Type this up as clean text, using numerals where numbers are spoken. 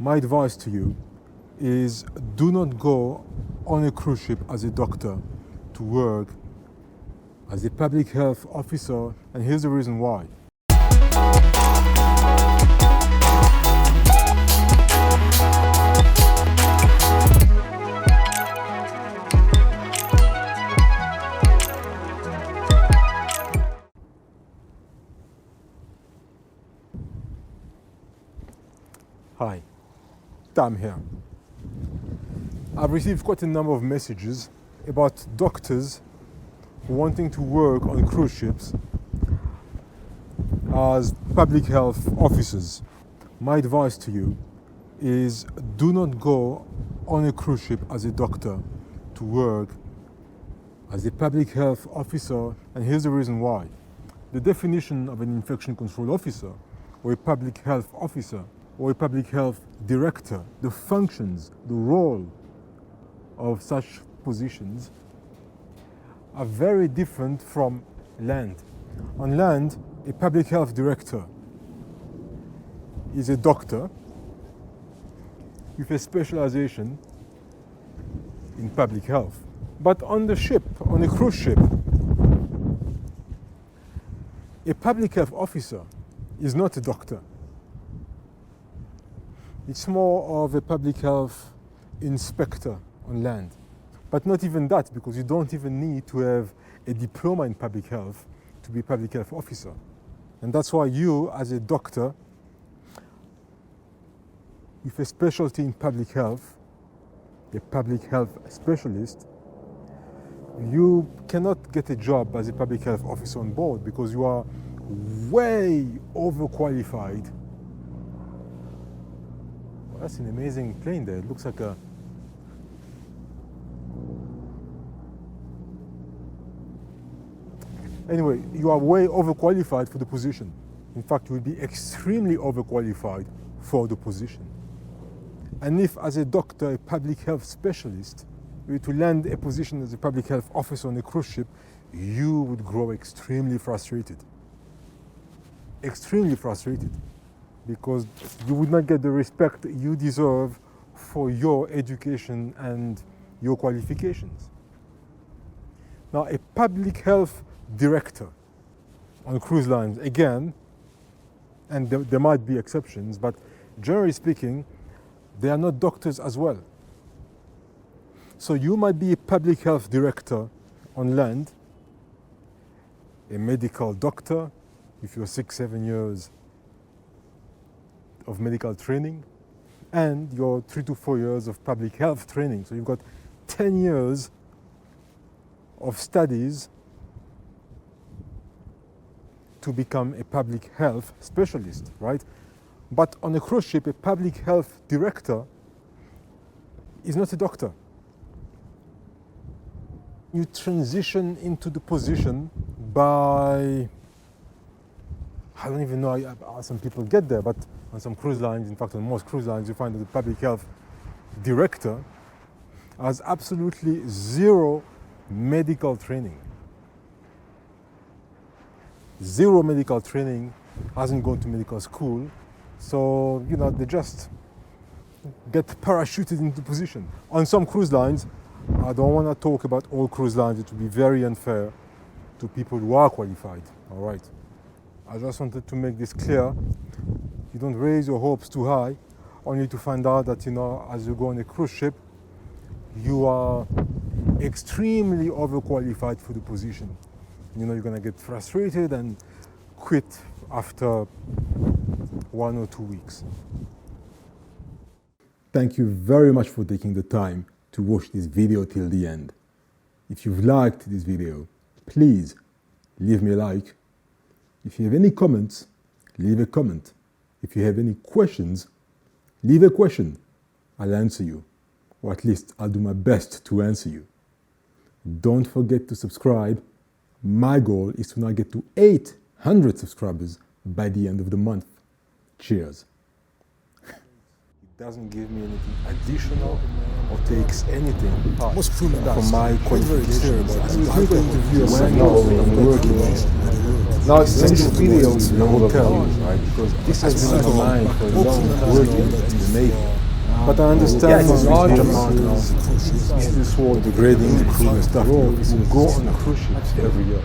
My advice to you is do not go on a cruise ship as a doctor to work as a public health officer, and here's the reason why. Hi, Tam here. I've received quite a number of messages about doctors wanting to work on cruise ships as public health officers. My advice to you is do not go on a cruise ship as a doctor to work as a public health officer, and here's the reason why. The definition of an infection control officer or a public health officer or a public health director, the functions, the role of such positions are very different from land. On land, a public health director is a doctor with a specialization in public health. But on the ship, on a cruise ship, a public health officer is not a doctor. It's more of a public health inspector on land. But not even that, because you don't even need to have a diploma in public health to be a public health officer. And that's why you, as a doctor with a specialty in public health, a public health specialist, you cannot get a job as a public health officer on board because you are way overqualified. Well, that's an amazing plane there. It looks like a... Anyway, you are way overqualified for the position. In fact, you will be extremely overqualified for the position. And if, as a doctor, a public health specialist, you were to land a position as a public health officer on a cruise ship, you would grow extremely frustrated. Extremely frustrated. Because you would not get the respect you deserve for your education and your qualifications. Now, a public health director on cruise lines, again, and there might be exceptions, but generally speaking, they are not doctors as well. So you might be a public health director on land, a medical doctor with your 6-7 years of medical training, and your 3 to 4 years of public health training. So you've got 10 years of studies to become a public health specialist, right? But on a cruise ship, a public health director is not a doctor. You transition into the position by, I don't even know how some people get there, but on some cruise lines, in fact on most cruise lines, you find that the public health director has absolutely zero medical training. Zero medical training, hasn't gone to medical school, so they just get parachuted into position. On some cruise lines, I don't want to talk about all cruise lines, it would be very unfair to people who are qualified, all right? I just wanted to make this clear. You don't raise your hopes too high, only to find out that, as you go on a cruise ship, you are extremely overqualified for the position. You're going to get frustrated and quit after 1 or 2 weeks. Thank you very much for taking the time to watch this video till the end. If you've liked this video, please leave me a like. If you have any comments, leave a comment. If you have any questions, leave a question. I'll answer you, or at least I'll do my best to answer you. Don't forget to subscribe. My goal is to now get to 800 subscribers by the end of the month. Cheers. It doesn't give me anything additional or takes anything from my qualifications. I'm going to view when I'm working. Now, send the videos to the hotel, right? Because this has been on my mind for a long time, working in the Navy. But I understand Yeah, it's a large from amount of this whole degrading crew and stuff. will go on cruise ships every year.